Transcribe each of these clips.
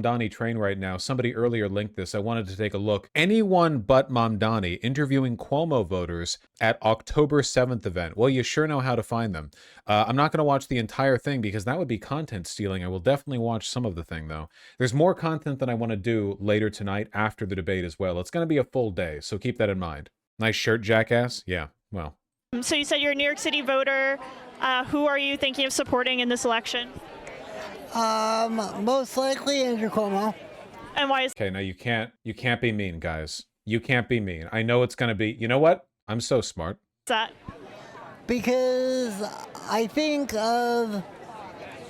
Mandani train right now. Somebody earlier linked this. I wanted to take a look. Anyone but Mandani interviewing Cuomo voters at October 7th event. Well, you sure know how to find them. I'm not going to watch the entire thing because that would be content stealing. I will definitely watch some of the thing, though. There's more content that I want to do later tonight after the debate as well. It's going to be a full day, so keep that in mind. Nice shirt, jackass. Yeah, well. So you said you're a New York City voter. Who are you thinking of supporting in this election? Most likely Andrew Cuomo. And why is... Okay, now you can't be mean, guys. You can't be mean. I know it's going to be, you know what? I'm so smart. that? Because I think of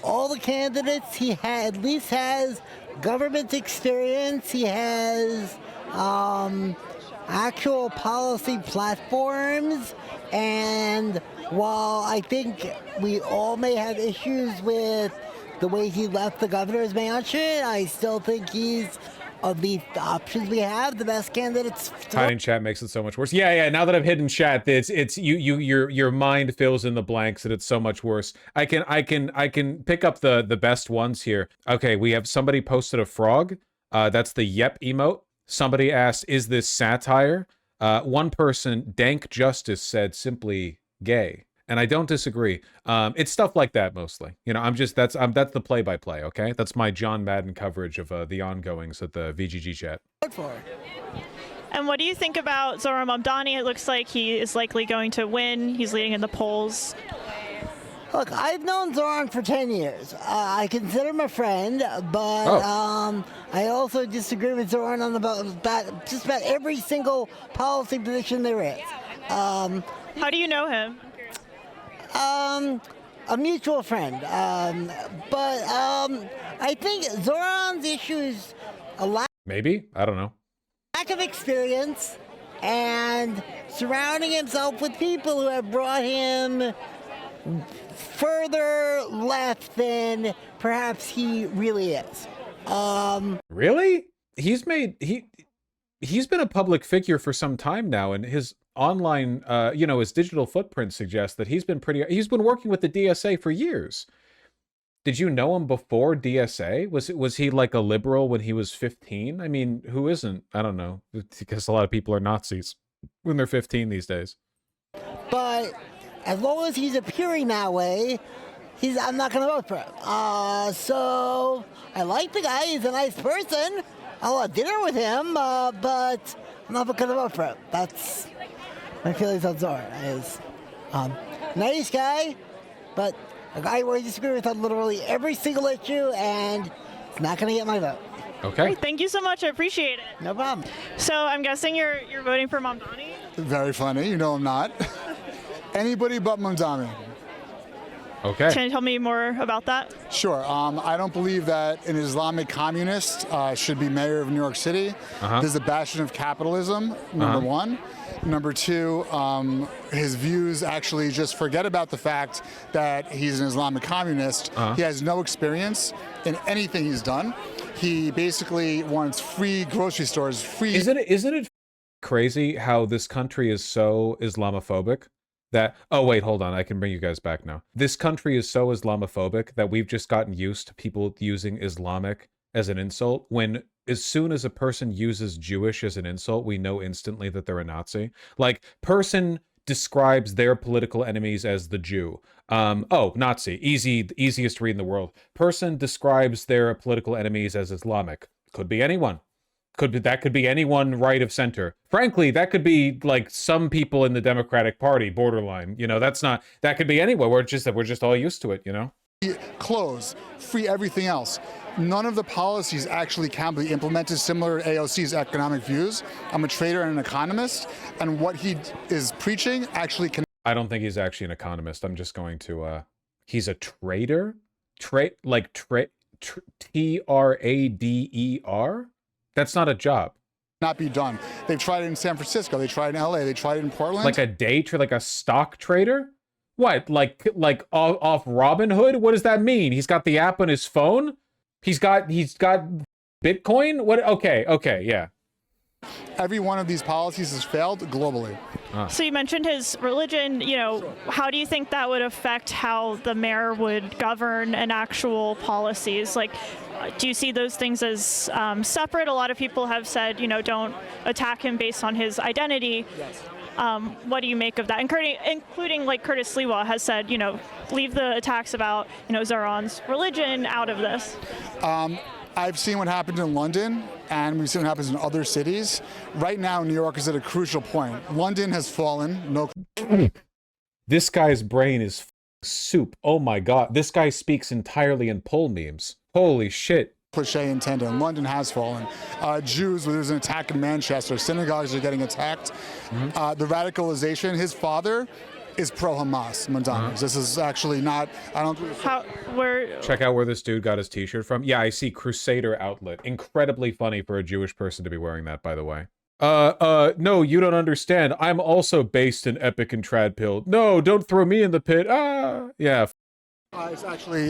all the candidates, he at least has government experience. He has actual policy platforms. And while I think we all may have issues with the way he left the governor's mansion, I still think he's, of the options we have, the best candidates. Hiding chat makes it so much worse. Yeah. Now that I've hidden chat, it's your mind fills in the blanks, and it's so much worse. I can pick up the best ones here. Okay, we have somebody posted a frog. That's the yep emote. Somebody asked, "Is this satire?" One person, Dank Justice, said simply gay. And I don't disagree. It's stuff like that mostly. You know, that's the play-by-play, okay? That's my John Madden coverage of the ongoings at the VGG chat. And what do you think about Zohran Mamdani? It looks like he is likely going to win. He's leading in the polls. Look, I've known Zohran for 10 years. I consider him a friend, but I also disagree with Zohran on just about every single policy position there is. How do you know him? A mutual friend. But I think Zoran's issue is a lack I don't know. of experience and surrounding himself with people who have brought him further left than perhaps he really is. Really? He's been a public figure for some time now, and his online, his digital footprint suggests that he's been working with the DSA for years. Did you know him before DSA? Was he like a liberal when he was 15? I mean, who isn't? I don't know, because a lot of people are Nazis when they're 15 these days. But as long as he's appearing that way, I'm not going to vote for him. So I like the guy. He's a nice person. I'll have dinner with him, but I'm not going to vote for him. That's my feelings on Zohran. Is nice guy, but a guy where I disagree with on literally every single issue, and it's not going to get my vote. Okay. Thank you so much. I appreciate it. No problem. So I'm guessing you're voting for Mamdani? Very funny. You know I'm not. Anybody but Mandani. Okay. Can you tell me more about that? Sure. I don't believe that an Islamic communist should be mayor of New York City. This is a bastion of capitalism, number one. Number two, his views actually just forget about the fact that he's an Islamic communist. He has no experience in anything he's done. He basically wants free grocery stores, free... Isn't it crazy how this country is so Islamophobic? Oh wait, hold on, I can bring you guys back now. This country is so Islamophobic that we've just gotten used to people using Islamic as an insult, when as soon as a person uses Jewish as an insult, we know instantly that they're a Nazi. Like, person describes their political enemies as the Jew. Nazi, easiest to read in the world. Person describes their political enemies as Islamic. Could be anyone. That could be anyone right of center. Frankly, that could be like some people in the Democratic Party, borderline. You know, that could be anywhere. We're just all used to it, you know? Clothes, free everything else. None of the policies actually can be implemented similar to AOC's economic views. I'm a trader and an economist, and what he is preaching actually can... I don't think he's actually an economist. I'm just going to, he's a trader? Trader? That's not a job. Not be done. They've tried it in San Francisco. They tried it in LA. They tried it in Portland. Like a day trade, like a stock trader? What? Like off Robinhood? What does that mean? He's got the app on his phone? He's got Bitcoin? What? Okay, yeah. Every one of these policies has failed globally. So you mentioned his religion. You know, how do you think that would affect how the mayor would govern and actual policies? Like, do you see those things as separate? A lot of people have said, you know, don't attack him based on his identity. Yes. What do you make of that? Including like Curtis Lewa has said, you know, leave the attacks about, you know, Zoran's religion out of this. I've seen what happened in London, and we've seen what happens in other cities. Right now, New York is at a crucial point. London has fallen. No. This guy's brain is soup. Oh my god. This guy speaks entirely in poll memes. Holy shit. Cliche intended. London has fallen. Jews, there's an attack in Manchester. Synagogues are getting attacked. The radicalization, his father is pro-Hamas, Mandani. This is actually not, I don't... Check out where this dude got his t-shirt from. Yeah, I see Crusader Outlet. Incredibly funny for a Jewish person to be wearing that, by the way. No, you don't understand. I'm also based in Epic and Tradpill. No, don't throw me in the pit. Ah, yeah. It's actually,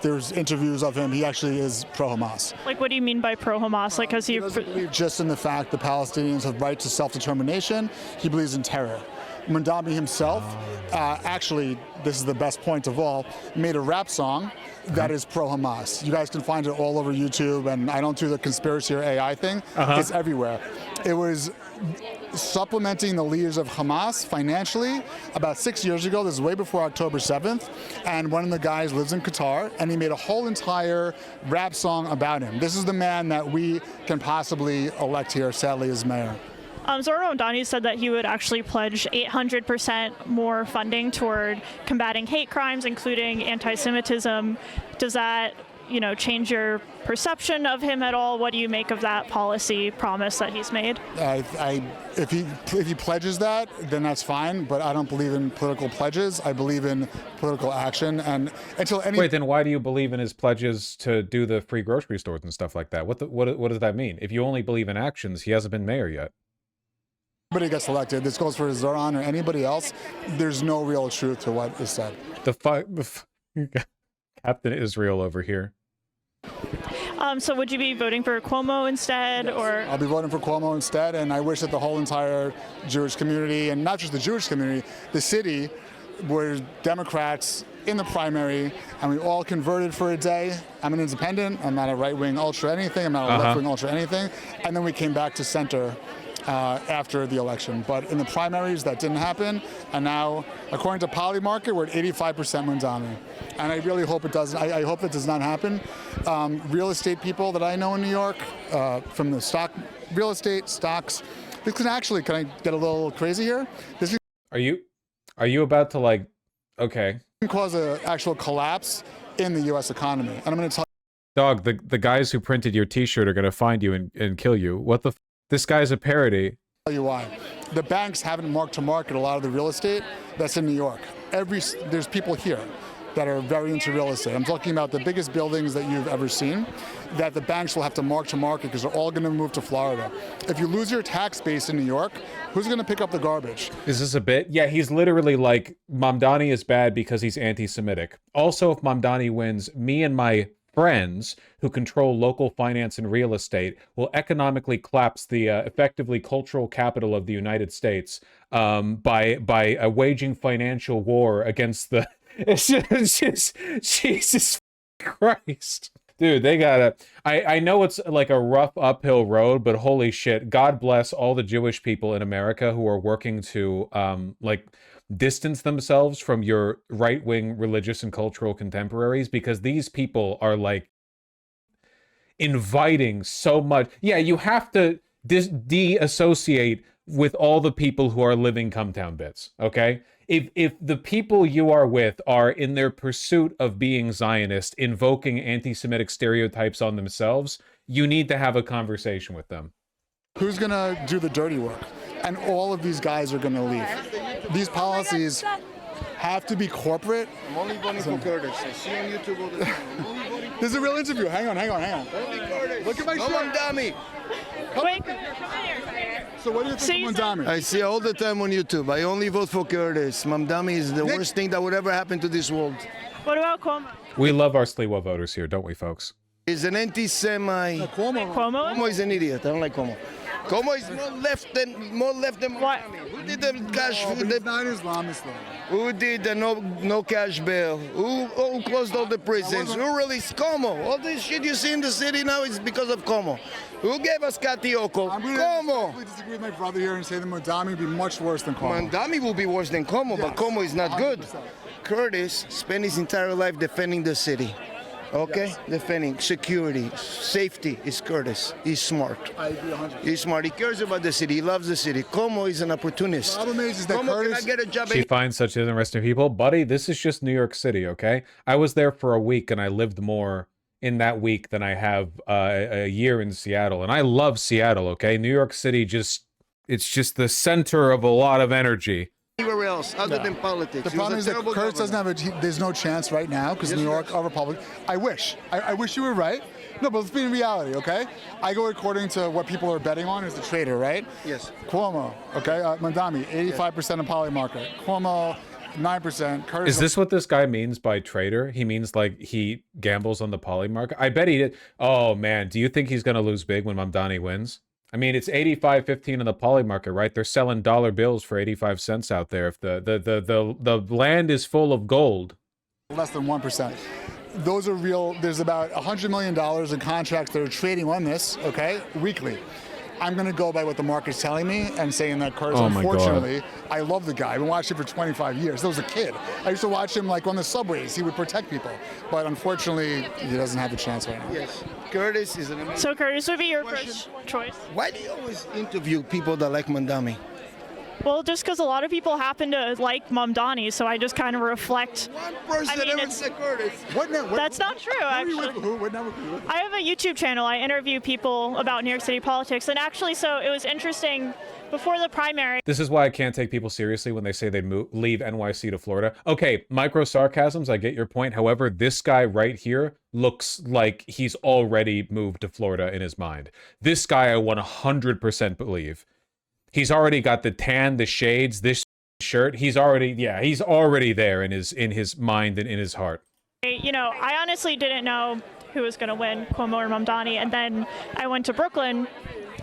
there's interviews of him, he actually is pro-Hamas. Like, what do you mean by pro-Hamas? Like, he doesn't believe just in the fact the Palestinians have right to self-determination. He believes in terror. Mandani himself, actually, this is the best point of all, made a rap song that is pro-Hamas. You guys can find it all over YouTube, and I don't do the conspiracy or AI thing. It's everywhere. It was supplementing the leaders of Hamas financially about 6 years ago. This is way before October 7th. And one of the guys lives in Qatar, and he made a whole entire rap song about him. This is the man that we can possibly elect here, sadly, as mayor. Zoran Mandani said that he would actually pledge 800% more funding toward combating hate crimes, including anti-Semitism. Does that, you know, change your perception of him at all? What do you make of that policy promise that he's made? If he pledges that, then that's fine. But I don't believe in political pledges. I believe in political action. And until any Wait, then why do you believe in his pledges to do the free grocery stores and stuff like that? What does that mean? If you only believe in actions, he hasn't been mayor yet. Anybody gets elected, this goes for Zoran or anybody else, there's no real truth to what is said. Captain Israel over here. So would you be voting for Cuomo instead? Yes. Or I'll be voting for Cuomo instead, and I wish that the whole entire Jewish community, and not just the Jewish community, the city, were Democrats in the primary, and we all converted for a day. I'm an independent, I'm not a right-wing ultra anything, I'm not a left-wing ultra anything, and then we came back to center after the election. But in the primaries, that didn't happen. And now, according to Polymarket, we're at 85% Mandani. And I really hope it doesn't. I hope that does not happen. Real estate people that I know in New York, from the real estate, stocks, this can actually, can I get a little crazy here? This Are you about to, like, okay. can cause an actual collapse in the U.S. economy. And I'm going to tell Dog, the guys who printed your t-shirt are going to find you and kill you. What the This guy's a parody. I'll tell you why. The banks haven't marked to market a lot of the real estate that's in New York. There's people here that are very into real estate. I'm talking about the biggest buildings that you've ever seen that the banks will have to mark to market because they're all going to move to Florida. If you lose your tax base in New York, who's going to pick up the garbage? Is this a bit? Yeah, he's literally like, Mamdani is bad because he's anti-Semitic. Also, if Mamdani wins, me and my friends who control local finance and real estate will economically collapse the effectively cultural capital of the United States by waging financial war against the... It's just Jesus Christ. Dude, they gotta... I know it's like a rough uphill road, but holy shit, God bless all the Jewish people in America who are working to like distance themselves from your right-wing religious and cultural contemporaries, because these people are like inviting so much. Yeah, you have to de-associate with all the people who are living Cumtown bits, okay? If the people you are with are in their pursuit of being Zionist, invoking anti-Semitic stereotypes on themselves, you need to have a conversation with them. Who's gonna do the dirty work? And all of these guys are gonna leave. These policies have to be corporate. I'm only voting for Curtis. I see on YouTube all the time. This is a real interview. Hang on. Look at my shirt. Mandani. wait, come here. So what do you think of Mandani? I see all the time on YouTube. I only vote for Curtis. Mandani is the worst thing that would ever happen to this world. What about Cuomo? We love our Sliwa voters here, don't we, folks? He's an anti-Semite. Cuomo? Cuomo is an idiot. I don't like Cuomo. Cuomo is more left than What? Mandani. Who did the cash? He's not Islamist though. Who did the no cash bail? Who closed all the prisons? Who released Cuomo? All this shit you see in the city now is because of Cuomo. Who gave us Katioko? I'm going Cuomo. to disagree with my brother here and say that Mandani would be much worse than Cuomo. Mandani will be worse than Cuomo, but Yes, Cuomo is not good. 100%. Curtis spent his entire life defending the city. Okay? Yes. Defending security, safety is Curtis. He's smart. I agree 100%. He's smart. He cares about the city. He loves the city. Cuomo is an opportunist. The problem is that Cuomo Curtis, cannot get a job. She finds such interesting people. Buddy, this is just New York City, okay? I was there for a week and I lived more in that week than I have a year in Seattle. And I love Seattle, okay? New York City it's just the center of a lot of energy. Anywhere else other than politics. the He was problem a is that terrible Curtis governor. doesn't have there's no chance right now because Yes, New there York is. are Republican. I wish you were right. No, but let's be in reality, okay? I go according to what people are betting on is the trader, right? Yes. Cuomo, okay? Mandani, 85% of poly market. Cuomo, 9%. Curtis, Is this what this guy means by trader? He means like he gambles on the poly market? I bet he did. Oh man, do you think he's going to lose big when Mandani wins? I mean, it's 85-15 in the poly market, right? They're selling dollar bills for 85 cents out there. If the land is full of gold. less than 1%. Those are real. There's about $100 million in contracts that are trading on this, okay, weekly. I'm going to go by what the market's telling me and saying that Curtis, Oh my God. unfortunately, I love the guy. I've been watching him for 25 years. I was a kid. I used to watch him like on the subways. He would protect people. But unfortunately, he doesn't have the chance right now. Yes. Curtis is an amazing. So Curtis would be your first choice. Why do you always interview people that like Mandani? Well, just because a lot of people happen to like Mandani, so I just kind of reflect. One person I mean, ever it's- said Curtis. What network? That's not true, Who are you actually. with? Who? What network are you with? I have a YouTube channel. I interview people about New York City politics, and actually, so it was interesting. Before the primary, This is why I can't take people seriously when they say they leave NYC to Florida. Okay, micro sarcasms, I get your point. However, this guy right here looks like he's already moved to Florida in his mind. This guy I 100% believe. He's already got the tan, the shades, this shirt. He's already there in his mind and in his heart. I honestly didn't know who was going to win, Cuomo or Mandani, and then I went to Brooklyn.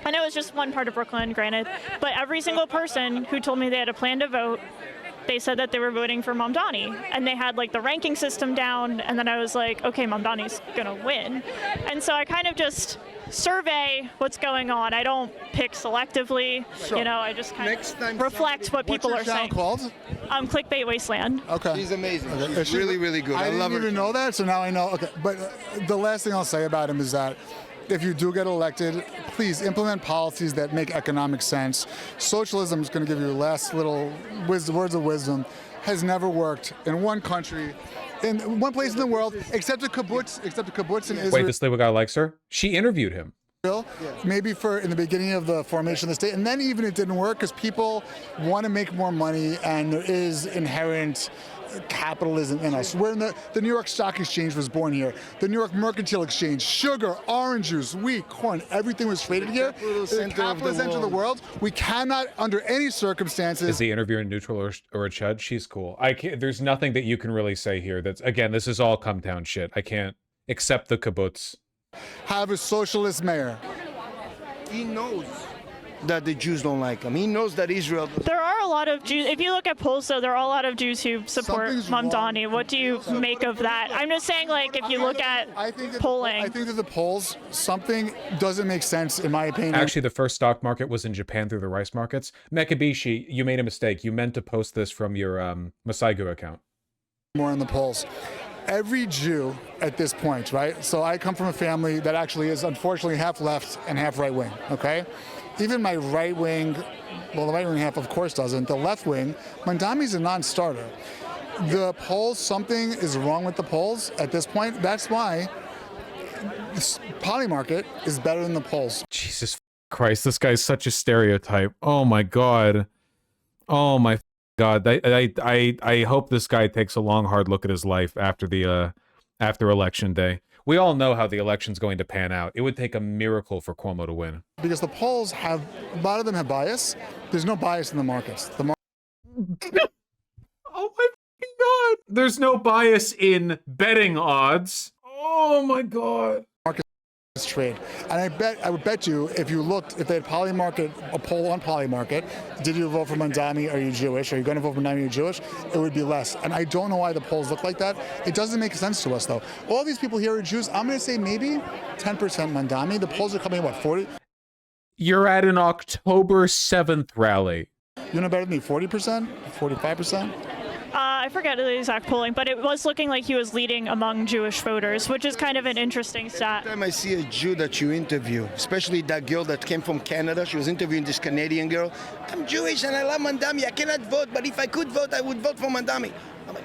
And it was just one part of Brooklyn, granted, but every single person who told me they had a plan to vote, they said that they were voting for Mandani, and they had like the ranking system down, and then I was like, okay, Mamdani's gonna win. And so I kind of just survey what's going on. I don't pick selectively, I just kind Next time of reflect what What's people your are channel saying. called? Clickbait Wasteland. Okay. She's amazing. Okay. She's really, really good. I I love didn't her. even know that, so now I know. Okay, but the last thing I'll say about him is that if you do get elected, please implement policies that make economic sense. Socialism is going to give you less little words of wisdom. Has never worked in one country, in one place in the world, except a kibbutz in Israel. Wait, this little guy likes her? She interviewed him. Maybe in the beginning of the formation of the state, and then even it didn't work because people want to make more money, and there is inherent capitalism in us. We're in the New York Stock Exchange was born here. The New York Mercantile Exchange, sugar, orange juice, wheat, corn, everything was traded here. The capitalist center of the world. We cannot, under any circumstances. Is the interviewer neutral or a chud? She's cool. I can't. There's nothing that you can really say here. That's again. This is all come down shit. I can't accept the kibbutz. Have a socialist mayor. He knows that the Jews don't like him. He knows that Israel. There are a lot of Jews. If you look at polls, though, there are a lot of Jews who support Something's wrong. Mamdani. What do you make of that? I'm just saying, like, if you look at polling. I think that the polls, something doesn't make sense in my opinion. Actually, the first stock market was in Japan through the rice markets. Mekabishi, you made a mistake. You meant to post this from your Masaigu account. More in the polls. Every Jew at this point, right? So I come from a family that actually is unfortunately half left and half right wing, okay? Even my right wing, well, the right wing half of course doesn't. The left wing, Mandami's a non-starter. The polls, something is wrong with the polls at this point. That's why this poly market is better than the polls. Jesus Christ, this guy's such a stereotype. Oh my God. Oh my God. I hope this guy takes a long, hard look at his life after the after election day. We all know how the election's going to pan out. It would take a miracle for Cuomo to win. Because the polls have, a lot of them have bias. There's no bias in the markets. Oh my God. There's no bias in betting odds. Oh my God. trade. And I would bet you if they had a poll on Polymarket, did you vote for Mandani? Are you Jewish? Are you going to vote for Mandani? Are you Jewish? It would be less. And I don't know why the polls look like that. It doesn't make sense to us though. All these people here are Jews. I'm going to say maybe 10% Mandani. The polls are coming at what, 40? You're at an October 7th rally. You know better than me, 40%? 45%? I forget the exact polling, but it was looking like he was leading among Jewish voters, which is kind of an interesting stat. Every time I see a Jew that you interview, especially that girl that came from Canada, she was interviewing this Canadian girl. I'm Jewish and I love Mandani. I cannot vote, but if I could vote, I would vote for Mandani. I'm like,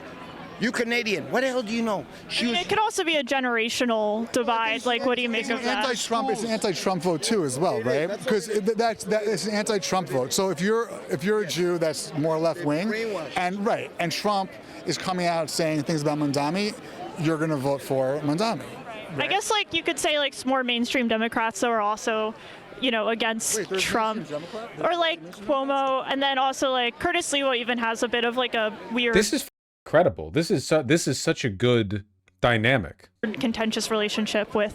you Canadian, what the hell do you know? It could also be a generational divide. Like, what do you make of that? It's an anti-Trump vote too, as well, right? Because it's an anti-Trump vote. So if you're a Jew that's more left-wing, and Trump is coming out saying things about Mandani, you're going to vote for Mandani. Right. I guess like you could say like more mainstream Democrats that are also, against Trump, or like Cuomo, and then also like Curtis Lewa even has a bit of like a weird. This is incredible. This is such a good dynamic. Contentious relationship with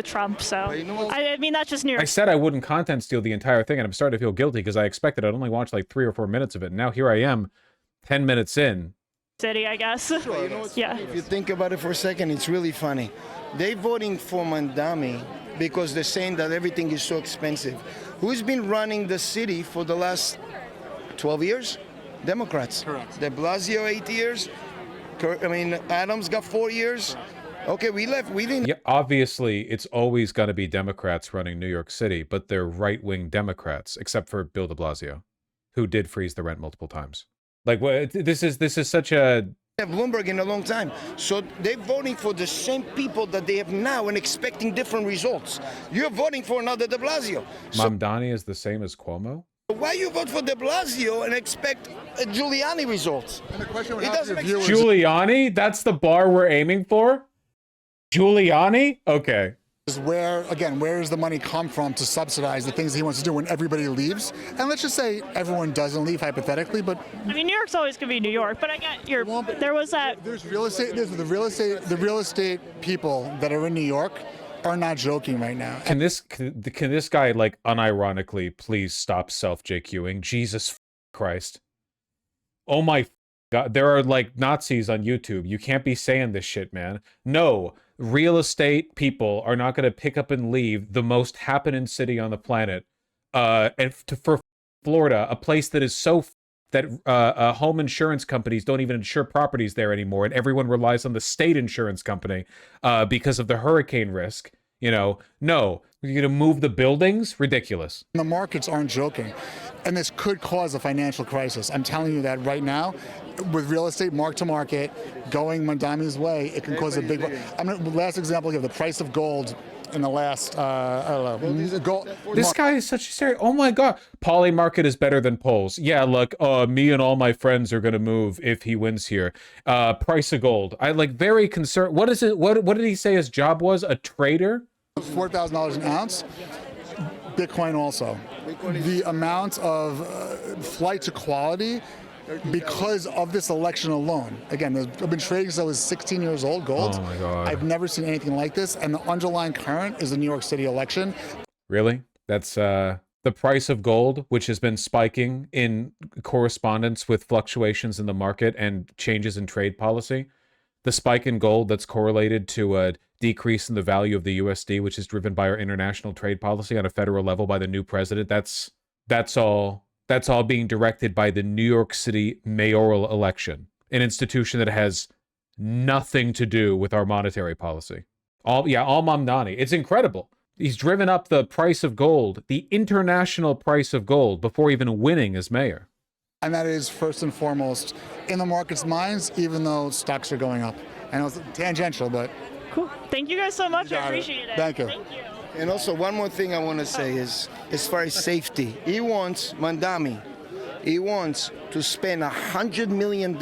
Trump. So I mean that's just New York. I said I wouldn't content steal the entire thing, and I'm starting to feel guilty because I expected I'd only watch like 3 or 4 minutes of it. And now here I am, 10 minutes in. City, I guess. Sure, yeah. If you think about it for a second, it's really funny. They voting for Mandani because they're saying that everything is so expensive. Who's been running the city for the last 12 years? Democrats. Correct. De Blasio 8 years. Adams got 4 years. Okay, we didn't. Yeah, obviously, it's always going to be Democrats running New York City, but they're right-wing Democrats, except for Bill de Blasio, who did freeze the rent multiple times. Like, this is such a... Have Bloomberg in a long time. So they're voting for the same people that they have now and expecting different results. You're voting for another de Blasio. Mandani is the same as Cuomo? Why you vote for de Blasio and expect a Giuliani results? And the question It doesn't make sense. Giuliani? That's the bar we're aiming for? Giuliani? Okay. Is where does the money come from to subsidize the things he wants to do when everybody leaves? And let's just say everyone doesn't leave hypothetically, but I mean, New York's always going to be New York, but I get there was that. There's the real estate people that are in New York are not joking right now. Can this guy, like, unironically please stop self-JQing? Jesus Christ. Oh my God. There are, like, Nazis on YouTube. You can't be saying this shit, man. No. Real estate people are not going to pick up and leave the most happening city on the planet for Florida, a place that is so that home insurance companies don't even insure properties there anymore, and everyone relies on the state insurance company because of the hurricane risk. No, you're going to move the buildings? Ridiculous. The markets aren't joking, and this could cause a financial crisis. I'm telling you that right now. With real estate mark to market going Mandani's way, it can cause a big. Last example, you have the price of gold in the last. Gold. This guy is such a serious. Oh my God, Polymarket is better than polls. Yeah, look, me and all my friends are gonna move if he wins here. Price of gold. I like very concerned. What is it? What did he say his job was? A trader. $4,000 an ounce. Bitcoin also. The amount of flight to quality. Because of this election alone. Again, I've been trading since I was 16 years old, gold. Oh my God. I've never seen anything like this. And the underlying current is the New York City election. Really? That's the price of gold, which has been spiking in correspondence with fluctuations in the market and changes in trade policy. The spike in gold that's correlated to a decrease in the value of the USD, which is driven by our international trade policy on a federal level by the new president. That's all being directed by the New York City mayoral election, an institution that has nothing to do with our monetary policy. All Mandani. It's incredible. He's driven up the price of gold, the international price of gold, before even winning as mayor. And that is first and foremost in the market's minds, even though stocks are going up. I know it's tangential, but... Cool. Thank you guys so much. I appreciate it. Thank you. Thank you. And also, one more thing I want to say is, as far as safety, Mandani wants to spend $100 million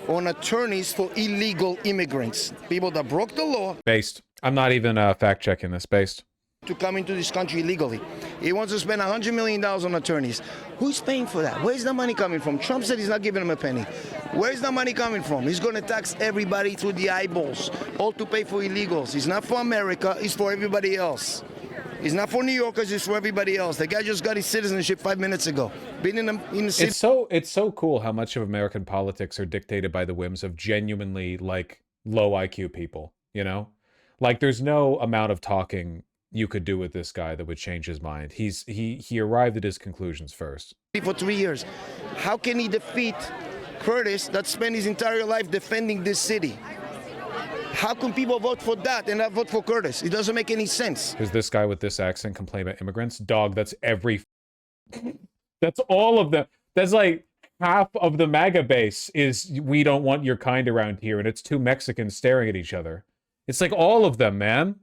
on attorneys for illegal immigrants, people that broke the law. Based. I'm not even fact-checking this. Based. to come into this country illegally. He wants to spend $100 million on attorneys. Who's paying for that? Where's the money coming from? Trump said he's not giving him a penny. Where's the money coming from? He's going to tax everybody through the eyeballs, all to pay for illegals. It's not for America, it's for everybody else. It's not for New Yorkers, it's for everybody else. The guy just got his citizenship 5 minutes ago. Been in the city. It's so cool how much of American politics are dictated by the whims of genuinely like low IQ people, you know? Like there's no amount of talking you could do with this guy that would change his mind. He arrived at his conclusions first. For 3 years. How can he defeat Curtis that spent his entire life defending this city? How can people vote for that and not vote for Curtis? It doesn't make any sense. Because this guy with this accent complain about immigrants? Dog, that's that's all of them. That's like half of the MAGA base is we don't want your kind around here, and it's two Mexicans staring at each other. It's like all of them, man.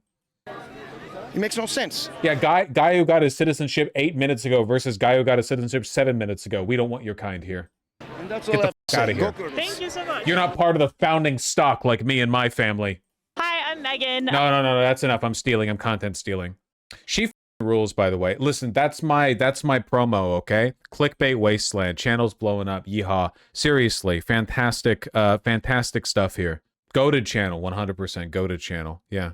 It makes no sense. Yeah, guy who got his citizenship 8 minutes ago versus guy who got his citizenship 7 minutes ago. We don't want your kind here. And that's Get all the I fuck out of here. Thank you so much. You're not part of the founding stock like me and my family. Hi, I'm Megan. No, that's enough. I'm stealing. I'm content stealing. She rules, by the way. Listen, that's my promo, okay? Clickbait wasteland. Channel's blowing up. Yeehaw. Seriously, fantastic stuff here. Goated channel, 100%. Goated channel. Yeah.